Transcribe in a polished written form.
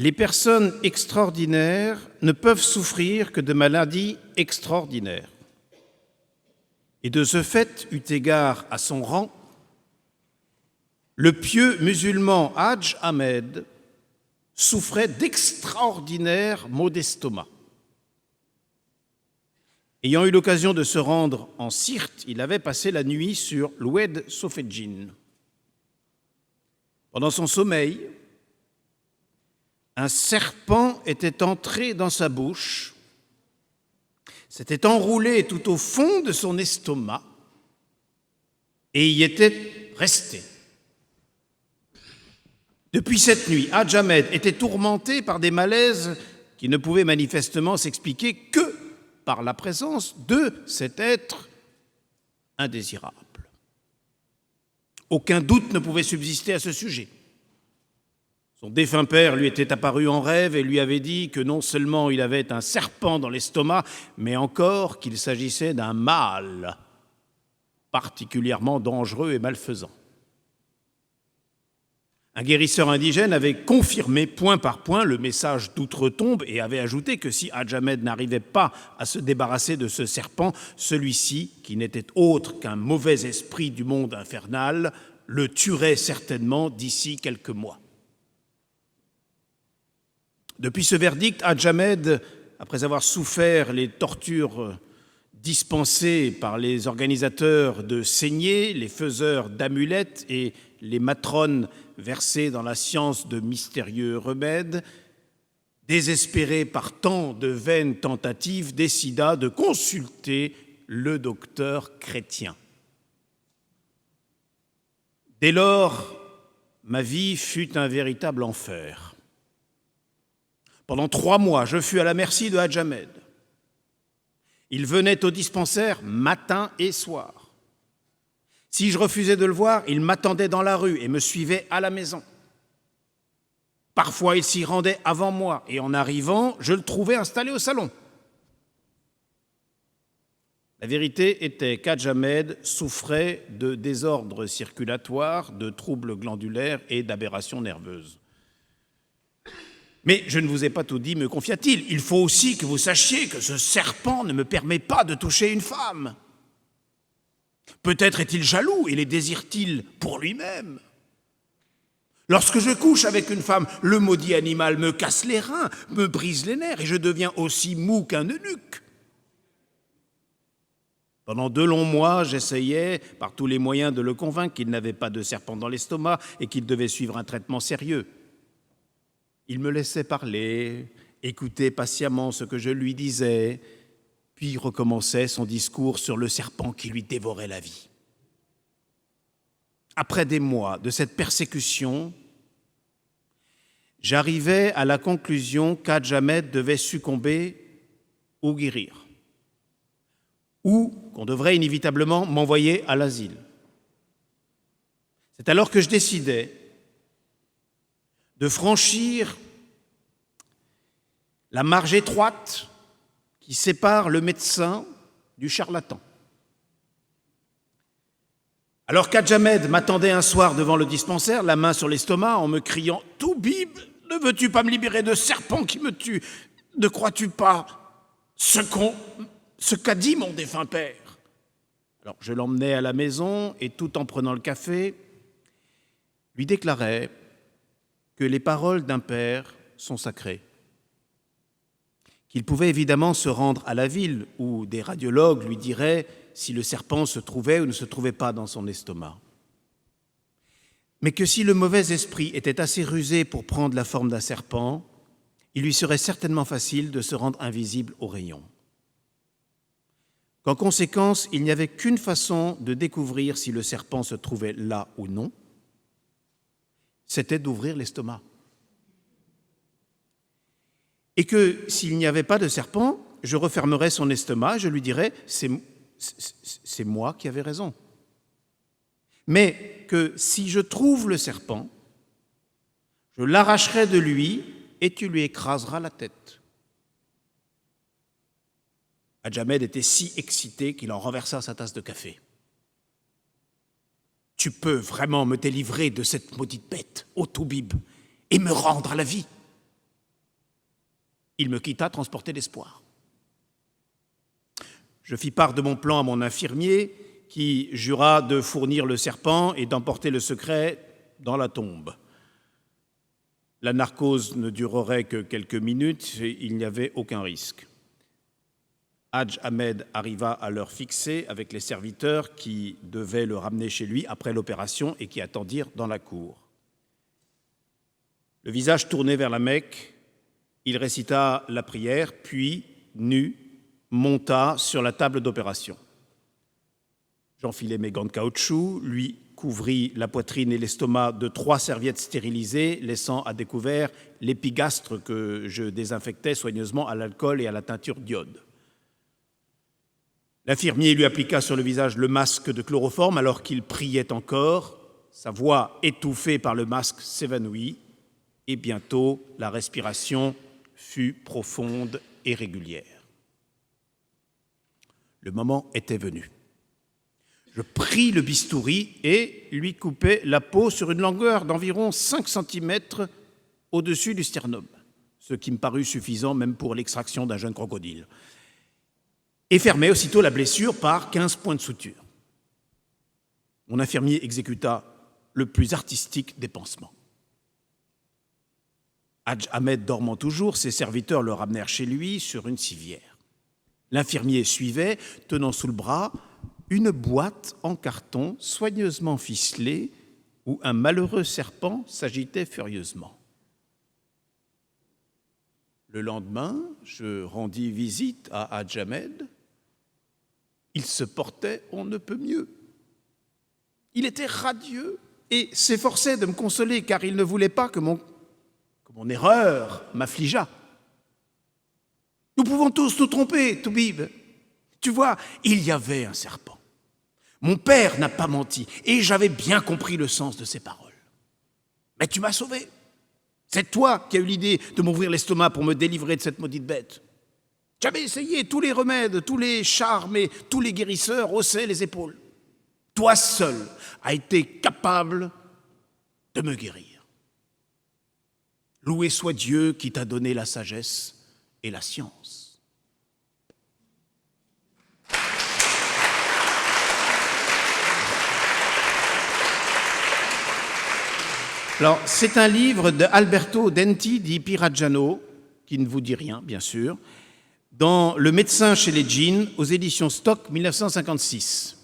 les personnes extraordinaires ne peuvent souffrir que de maladies extraordinaires. Et de ce fait, eu égard à son rang, le pieux musulman Hadj Ahmed souffrait d'extraordinaires maux d'estomac. Ayant eu l'occasion de se rendre en Sirte, il avait passé la nuit sur l'Oued Sofedjin. Pendant son sommeil, un serpent était entré dans sa bouche, s'était enroulé tout au fond de son estomac et y était resté. Depuis cette nuit, Hadj Ahmed était tourmenté par des malaises qui ne pouvaient manifestement s'expliquer que par la présence de cet être indésirable. Aucun doute ne pouvait subsister à ce sujet. Son défunt père lui était apparu en rêve et lui avait dit que non seulement il avait un serpent dans l'estomac, mais encore qu'il s'agissait d'un mâle particulièrement dangereux et malfaisant. Un guérisseur indigène avait confirmé point par point le message d'outre-tombe et avait ajouté que si Hadj Ahmed n'arrivait pas à se débarrasser de ce serpent, celui-ci, qui n'était autre qu'un mauvais esprit du monde infernal, le tuerait certainement d'ici quelques mois. Depuis ce verdict, Hadj Ahmed, après avoir souffert les tortures dispensées par les organisateurs de saignées, les faiseurs d'amulettes et les matrones versées dans la science de mystérieux remèdes, désespéré par tant de vaines tentatives, décida de consulter le docteur chrétien. Dès lors, ma vie fut un véritable enfer. Pendant 3 mois, je fus à la merci de Hadj Ahmed. Il venait au dispensaire matin et soir. Si je refusais de le voir, il m'attendait dans la rue et me suivait à la maison. Parfois, il s'y rendait avant moi et en arrivant, je le trouvais installé au salon. La vérité était qu'Hadj Ahmed souffrait de désordres circulatoires, de troubles glandulaires et d'aberrations nerveuses. Mais je ne vous ai pas tout dit, me confia-t-il. Il faut aussi que vous sachiez que ce serpent ne me permet pas de toucher une femme. Peut-être est-il jaloux et les désire-t-il pour lui-même. Lorsque je couche avec une femme, le maudit animal me casse les reins, me brise les nerfs et je deviens aussi mou qu'un eunuque. Pendant 2 longs mois, j'essayais par tous les moyens de le convaincre qu'il n'avait pas de serpent dans l'estomac et qu'il devait suivre un traitement sérieux. Il me laissait parler, écoutait patiemment ce que je lui disais, puis recommençait son discours sur le serpent qui lui dévorait la vie. Après des mois de cette persécution, j'arrivais à la conclusion qu'Hadj Ahmed devait succomber ou guérir, ou qu'on devrait inévitablement m'envoyer à l'asile. C'est alors que je décidai de franchir la marge étroite qui sépare le médecin du charlatan. Alors qu'Hadj Ahmed m'attendait un soir devant le dispensaire, la main sur l'estomac, en me criant « Toubib, ne veux-tu pas me libérer de serpent qui me tue? Ne crois-tu pas ce qu'a dit mon défunt père ?» Alors je l'emmenai à la maison et tout en prenant le café, lui déclarai que les paroles d'un père sont sacrées, qu'il pouvait évidemment se rendre à la ville où des radiologues lui diraient si le serpent se trouvait ou ne se trouvait pas dans son estomac, mais que si le mauvais esprit était assez rusé pour prendre la forme d'un serpent, il lui serait certainement facile de se rendre invisible aux rayons. Qu'en conséquence, il n'y avait qu'une façon de découvrir si le serpent se trouvait là ou non, c'était d'ouvrir l'estomac. Et que s'il n'y avait pas de serpent, je refermerais son estomac et je lui dirais « c'est moi qui avais raison ». Mais que si je trouve le serpent, je l'arracherai de lui et tu lui écraseras la tête. Hadj Ahmed était si excité qu'il en renversa sa tasse de café. « Tu peux vraiment me délivrer de cette maudite bête, ô Toubib, et me rendre à la vie ?» Il me quitta transporté d'espoir. Je fis part de mon plan à mon infirmier, qui jura de fournir le serpent et d'emporter le secret dans la tombe. La narcose ne durerait que quelques minutes et il n'y avait aucun risque. Hadj Ahmed arriva à l'heure fixée avec les serviteurs qui devaient le ramener chez lui après l'opération et qui attendirent dans la cour. Le visage tourné vers la Mecque, il récita la prière, puis, nu, monta sur la table d'opération. J'enfilai mes gants de caoutchouc, lui couvrit la poitrine et l'estomac de 3 serviettes stérilisées, laissant à découvert l'épigastre que je désinfectais soigneusement à l'alcool et à la teinture d'iode. L'infirmier lui appliqua sur le visage le masque de chloroforme alors qu'il priait encore. Sa voix, étouffée par le masque, s'évanouit et bientôt la respiration fut profonde et régulière. Le moment était venu. Je pris le bistouri et lui coupai la peau sur une longueur d'environ 5 cm au-dessus du sternum, ce qui me parut suffisant même pour l'extraction d'un jeune crocodile, et fermai aussitôt la blessure par 15 points de suture. Mon infirmier exécuta le plus artistique des pansements. Hadj Ahmed dormant toujours, ses serviteurs le ramenèrent chez lui sur une civière. L'infirmier suivait, tenant sous le bras une boîte en carton soigneusement ficelée où un malheureux serpent s'agitait furieusement. Le lendemain, je rendis visite à Hadj Ahmed. Il se portait on ne peut mieux. Il était radieux et s'efforçait de me consoler car il ne voulait pas que mon erreur m'affligeât. Nous pouvons tous nous tromper, Toubib. Tu vois, il y avait un serpent. Mon père n'a pas menti et j'avais bien compris le sens de ses paroles. Mais tu m'as sauvé. C'est toi qui as eu l'idée de m'ouvrir l'estomac pour me délivrer de cette maudite bête. J'avais essayé tous les remèdes, tous les charmes et tous les guérisseurs haussaient les épaules. Toi seul as été capable de me guérir. Loué soit Dieu qui t'a donné la sagesse et la science. Alors, c'est un livre d'Alberto Denti di Piraggiano, qui ne vous dit rien, bien sûr, dans Le médecin chez les djinns, aux éditions Stock, 1956.